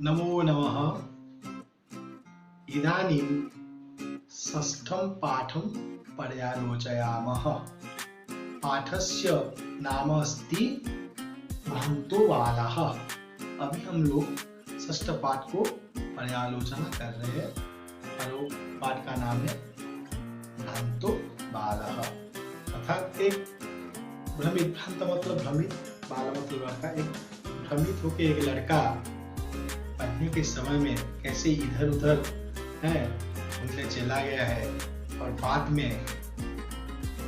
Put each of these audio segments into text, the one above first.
नमो नमः। इदानीं षष्ठं पाठं पर्यालोचयामः। पाठस्य नाम अस्ति भ्रांतो बालः। अभी हम लोग षष्ठ पाठ को पर्यालोचना कर रहे हैं और वो पाठ का नाम है भ्रांतो बालः। अर्थात एक भ्रमित, भ्रांत मतलब भ्रमित, बाल मतलब लड़का। एक भ्रमित होकर एक लड़का पढ़ने के समय में कैसे इधर उधर है घूमने चला गया है और बाद में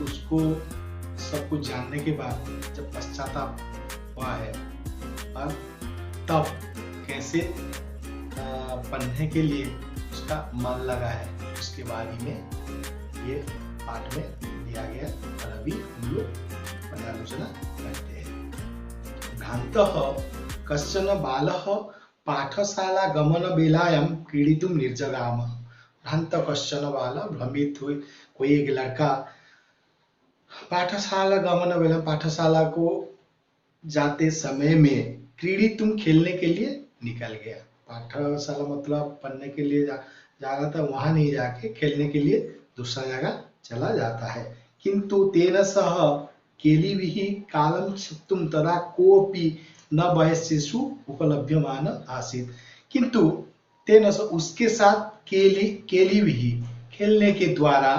उसको सब कुछ जानने के बाद जब पश्चाताप हुआ है और तब कैसे पढ़ने के लिए उसका मन लगा है, उसके बारे में ये पाठ में दिया गया और अभी हम लोग पर्यालोचना करते हैं। भ्रान्तः कश्चन बालः पाठशाला गमन बेलायां क्रीडितुं निर्जगाम। भ्रांत कश्चन बाल, भ्रमित हुए कोई एक लड़का पाठशाला गमन बेला, पाठशाला को जाते समय में क्रीडितुं खेलने के लिए निकल गया। पाठशाला मतलब पढ़ने के लिए जा रहा था, वहां नहीं जाके खेलने के लिए दूसरा जगह चला जाता है। किंतु तेन सह केलिभिः कालं क्षिप्तुं तदा कोऽपि न वयस्येषु उपलभ्यमान आसीत्। किंतु तेन उसके साथ केलिभिः खेलने के द्वारा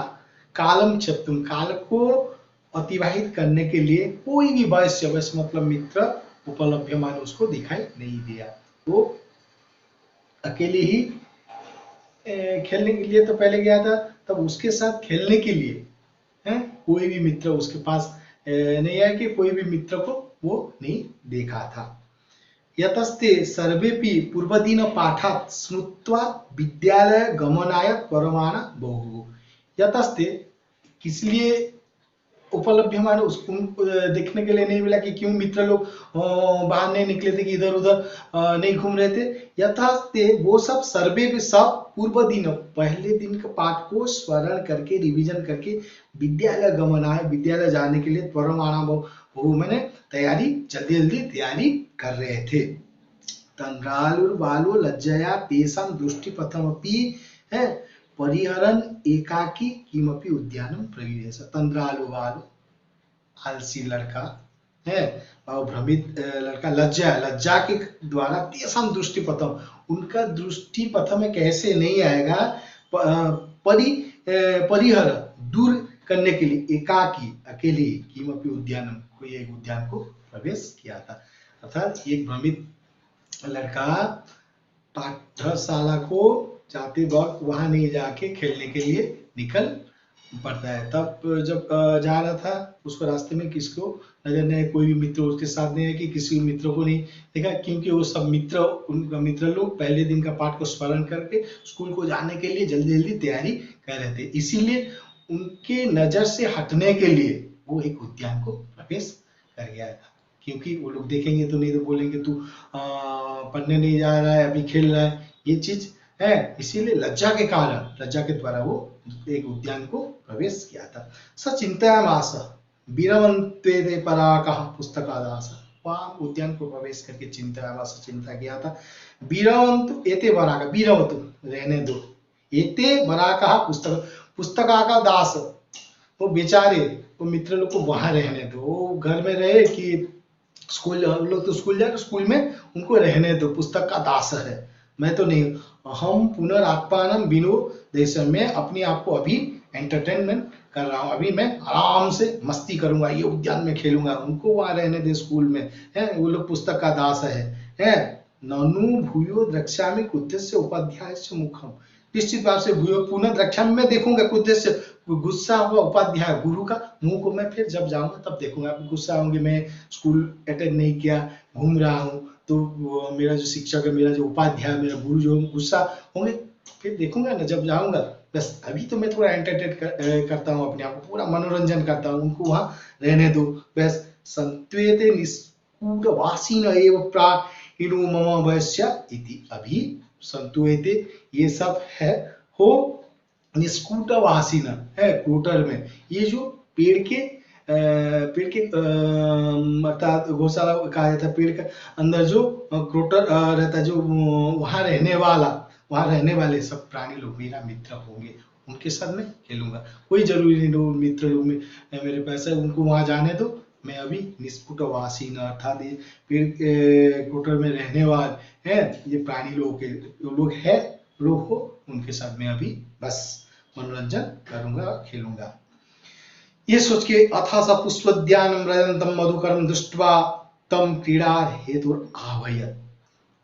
कालम क्षिप्तुं, काल को अतिवाहित करने के लिए कोई भी वयस्य, वयस्य मतलब मित्र, उपलभ्यमान उसको दिखाई नहीं दिया। वो अकेले ही खेलने के लिए तो पहले गया था, तब उसके साथ खेलने के लिए कोई भी मित्र उसके पास नहीं आया कि कोई भी मित्र को वो नहीं देखा था। यतस्ते सर्वेपि पूर्वदिन पाठात् स्मृत्वा विद्यालय गमनाय परमाण बहु। यतस्ते किस लिए उपलभ्यमान, उसको देखने के लिए नहीं मिला कि क्यों मित्र लोग बाहर नहीं निकले थे, कि इधर उधर नहीं घूम रहे थे। यथास्ते वो सब सर्वे भी सब पूर्व दिन, पहले दिन के पाठ को स्मरण करके रिवीजन करके विद्यालय गमनाय, विद्यालय जाने के लिए परमाणा बहु मैंने तैयारी जल्दी जल्दी तैयारी कर रहे थे। तंद्रालुर्बालो लज्जया तेषां दृष्टिपथमपि है परिहरन एकाकी किमपि उद्यानम प्रविवेश। तंद्रालु बालो, आलसी लड़का है और भ्रमित लड़का, लज्जा के द्वारा तेषां दृष्टिपथम, उनका दृष्टिपथ में कैसे नहीं आएगा, परिहर दूर करने के लिए एकाकी अकेले किमपि उद्यानम, कोई एक उद्यान को प्रवेश किया था। अर्थात एक भ्रमित लड़का पाठशाला को जाते वक्त वहां नहीं जाके खेलने के लिए निकल पड़ता है। तब जब जा रहा था उसको रास्ते में किसको नजर नहीं, कोई भी मित्र उसके साथ नहीं है, कि किसी मित्र को नहीं देखा, क्योंकि वो सब मित्र, उनका मित्र लोग पहले दिन का पाठ को स्मरण करके स्कूल को जाने के लिए जल्दी जल्दी तैयारी कर रहे थे। इसीलिए उनके नजर से हटने के लिए वो एक उद्यान को प्रवेश कर गया था। क्योंकि वो लोग देखेंगे तो नहीं तो बोलेंगे तू पढ़ने नहीं जा रहा है, अभी खेल रहा है, ये चीज है। इसीलिए लज्जा के कारण, लज्जा के द्वारा वो एक उद्यान को प्रवेश किया था। स चिंतायामास वीरवन्ते पराकः पुस्तकादास, वहां उद्यान को प्रवेश करके चिंतायामास, चिंता किया था। वीरवन्तु एते बराक, वीरवतु रहने दो, एते बराकः पुस्तका का दास, वो बेचारे वो मित्र लोग को वहां रहने दो, वो घर में रहे कि स्कूल, हम लोग तो स्कूल जाए, स्कूल में उनको रहने दो, पुस्तक का दास है, मैं तो नहीं। हम पुनरात्मानम विनोदेश, मैं अपने आप को अभी एंटरटेनमेंट कर रहा हूँ, अभी मैं आराम से मस्ती करूंगा, ये उद्यान में खेलूंगा, उनको वहां रहने दे स्कूल में है, वो लोग पुस्तक का दास है। ननु भूयो द्रक्ष्यामि क्रुद्धस्य उपाध्यायस्य मुखम, निश्चित भाव से भूयो पुनः द्रक्ष्यामि, मैं देखूंगा क्रुद्धस्य, गुस्सा हुआ उपाध्याय गुरु का मुंह को मैं फिर जब जाऊंगा तब देखूंगा। गुस्सा होंगे, मैं स्कूल अटेंड नहीं किया, घूम रहा हूँ, तो मेरा जो शिक्षक है, मेरा जो उपाध्याय, मेरा गुरु जो गुस्सा होंगे, फिर देखूंगा ना जब जाऊंगा। बस अभी तो मैं थोड़ा एंटरटेन करता हूँ अपने आप को, पूरा मनोरंजन करता हूँ, उनको वहां रहने दो। बस संत्वेते निष्कूटवासीन एव प्राणिनो मम वयस्य इति, अभी संत्वेते ये सब है हो निष्कूटवासीन है, क्रूटर में, ये जो पेड़ के पेड़ के अर्थात घोंसला कहा जाता है, पेड़ के अंदर जो क्रोटर रहता है, जो वहां रहने वाले सब प्राणी लोग मेरा मित्र होंगे, उनके साथ मैं खेलूंगा। कोई जरूरी नहीं लोग मित्र लोग में मेरे पास है, उनको वहां जाने दो, मैं अभी निष्पुटवासी न, अर्थात ये पेड़ के क्रोटर में रहने वाले हैं, ये प्राणी लोग के लोग हो, उनके साथ मैं अभी बस मनोरंजन करूंगा, खेलूंगा। ये सोच के अथा स पुष्पोद्यानं रजन्तं मधुकरं दृष्ट्वा तम क्रीड़ा हेतु आह्वयत्।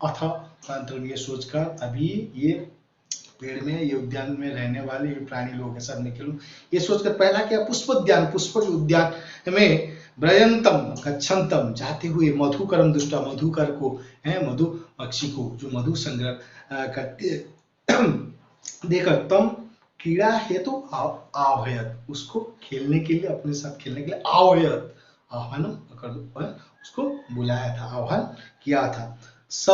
अथ मतलब ये सोचकर अभी ये पेड़ में, ये उद्यान में रहने वाले ये प्राणी लोगों के साथ मैं खेलूं, ये सोचकर पहला क्या, पुष्पोद्यान, पुष्प के उद्यान में ब्रयंतम गच्छन्तम जाते हुए, मधुकरम दुष्टा मधुकर को है, मधु पक्षी को जो मधु संग्रह करते देखकर तम क्रीड़ा हेतु आह्वयत, उसको खेलने के लिए, अपने साथ खेलने के लिए आह्वयत, आह्वान उसको बुलाया था, आह्वान किया था। स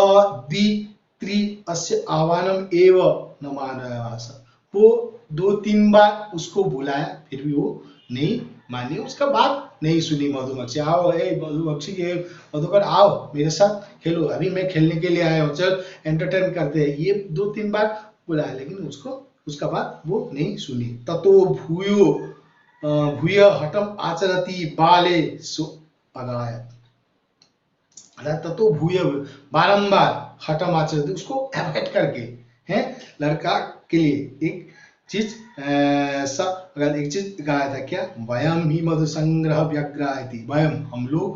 द्वि अस्य आह्वानम एव न मानयास, वो 2-3 बार उसको बुलाया, फिर भी वो नहीं मानी, उसका बात नहीं सुनी। मधुमक्खी आओ, मधुमक्खी के मधुकर आओ मेरे साथ खेलो, अभी मैं खेलने के लिए आया हूँ, चल एंटरटेन करते हैं, ये 2-3 बार बुलाया, लेकिन उसका बात वो नहीं सुनी। ततो भूय हठम आचरति बाले सो अगायत, ततो भूय बारंबार हठम आचरति, उसको अवॉइड करके है, लड़का के लिए एक चीज अगर एक चीज गाया था, क्या, वयम ही मधु संग्रह व्यग्र थी, वयम हम लोग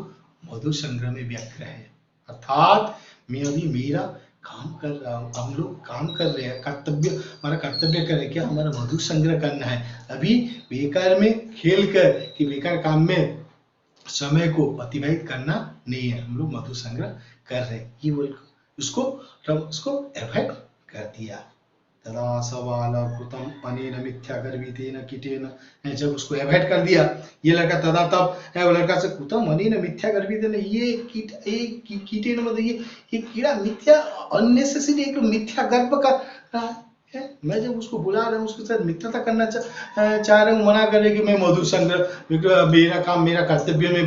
मधु संग्रह में व्यग्र है, अर्थात मैं अभी मेरा काम कर रहा हूँ, हम लोग काम कर रहे हैं, हमारा कर्तव्य कर रहे हैं, क्या, हमारा मधु संग्रह करना है, अभी बेकार में खेल कर कि बेकार काम में समय को अतिबाहित करना नहीं है, हम लोग मधु संग्रह कर रहे हैं, ये बोल उसको अवॉइड कर दिया। तदा सवाल कृतम अनेन मिथ्या गर्वितेन कीटेन, जब उसको अवॉइड कर दिया ये लड़का, तदा तब है वो लड़का से, कृतम अनेन मिथ्या गर्वितेन, ये कीटेन मतलब ये कीड़ा मिथ्या, अननेसेसरी एक मिथ्या गर्व कर रहा है, मैं जब उसको बुला रहा हूँ, उसके साथ मित्रता करना चाह रहा हूँ, मना कर रहे कि मैं मधु संग्रह, मेरा काम, मेरा कर्तव्य में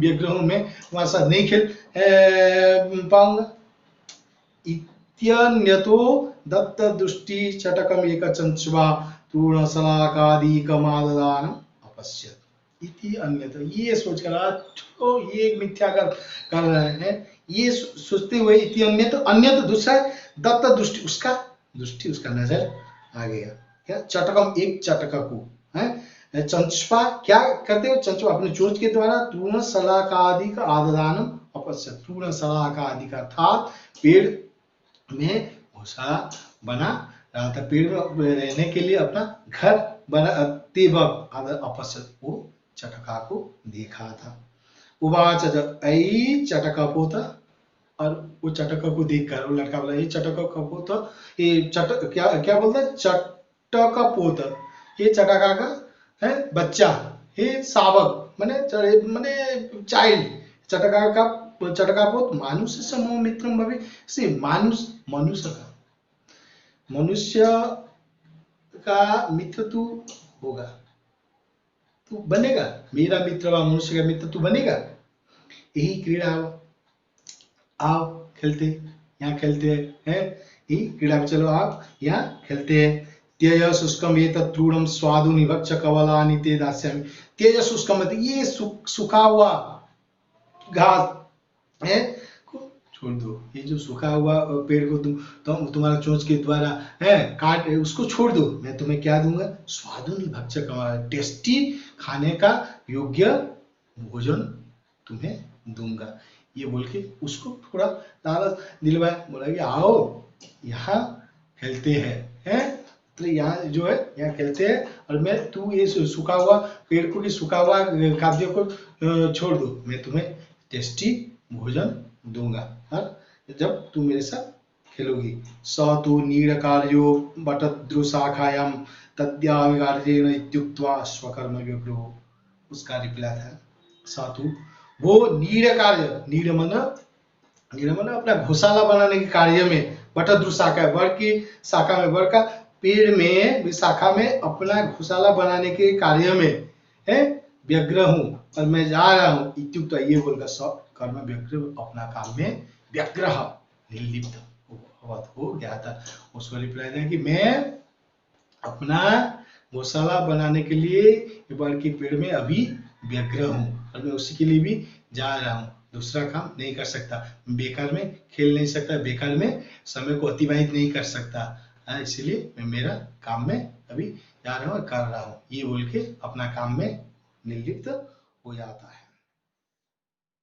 व्यग्र हूँ, मैं तुम्हारे साथ नहीं खेल पाऊंगा। इत्यन्यतो दत्त दृष्टि चटकम एक चंचवा तूर्ण सलाकादिकमाददानम अपश्यत। इति अन्यतो, ये सोचकर तो ये मिथ्या कर रहे हैं, ये सोचते हुए, इति अन्यतो दूसरा दत्त दृष्टि, उसका नजर आ गया, क्या, चटकम एक चटका को है, चंचपा क्या करते हो, चंचपा अपने चोंच के द्वारा, तूर्ण सलाकादिक आददानम अपश्यत, तूर्ण सलाकादिक अर्थात पेड़ में घोंसला बना रहा था, पेड़ में रहने के लिए अपना घर बनाते वक्त अपश्यत, वो चटका को देखा था। उवाच ऐ चटका पोता, और वो चटका को देखकर वो लड़का बोला, ये चटका का पोता, ये क्या बोलता है, चटका पोता, ये चटका का है बच्चा, ये शावक माने चाइल्ड, चटका पोत मानुष्य समूह मित्रम भवे, से मनुष्य का मित्र तू होगा, तू बनेगा, मेरा मित्र व मनुष्य का मित्र तू बनेगा, यही क्रीड़ा, आओ खेलते, यहाँ खेलते हैं, यही क्रीड़ा में चलो आप यहाँ खेलते हैं। त्यज शुष्कम एतत् तृणम स्वादु निभक्ष कवलानि ते दास्यामि, त्यज शुष्कम मतलब ये सूखा हुआ घास है को छोड़ दो, ये जो सूखा हुआ पेड़ को तुम्हारा चोंच के द्वारा है काट, उसको छोड़ दो, मैं तुम्हें क्या दूंगा, स्वादुनि भक्षक, टेस्टी खाने का योग्य भोजन तुम्हें दूंगा। ये बोल के उसको थोड़ा लालच दिलवाया, बोला कि आओ यहाँ खेलते हैं, तो यहाँ जो है यहाँ खेलते हैं, और मैं तू ये सूखा हुआ पेड़ को, सूखा हुआ खाद्य को छोड़ दो, मैं तुम्हें टेस्टी भोजन दूंगा, और जब तू मेरे साथ खेलोगी। स तु नीडकार्यो बटद्रुशाखायां तद्याविगार्येण इत्युक्त्वा स्वकर्म व्यग्रो, उसका रिप्लाई था, स तु वो नीड मन अपना घोंसला बनाने के कार्य में, बटद्रु शाखा, बर की शाखा में, बर का पेड़ में शाखा में अपना घोंसला बनाने के कार्य में है व्यग्र हूँ और मैं जा रहा हूँ। इत्युक्त्वा ये बोलकर कर्म व्यग्र अपना काम में व्यग्र निर्लिप्त हो गया था। उसको रिप्लाई दिया कि मैं अपना गौशाला बनाने के लिए पेड़ के पेड़ में अभी व्यग्र हूँ और मैं उसी के लिए भी जा रहा हूँ। दूसरा काम नहीं कर सकता, बेकार में खेल नहीं सकता, बेकार में समय को अतिबाहित नहीं कर सकता। इसलिए मैं मेरा काम में अभी जा रहा हूँ और कर रहा हूँ, ये बोल के अपना काम में निर्लिप्त हो जाता है।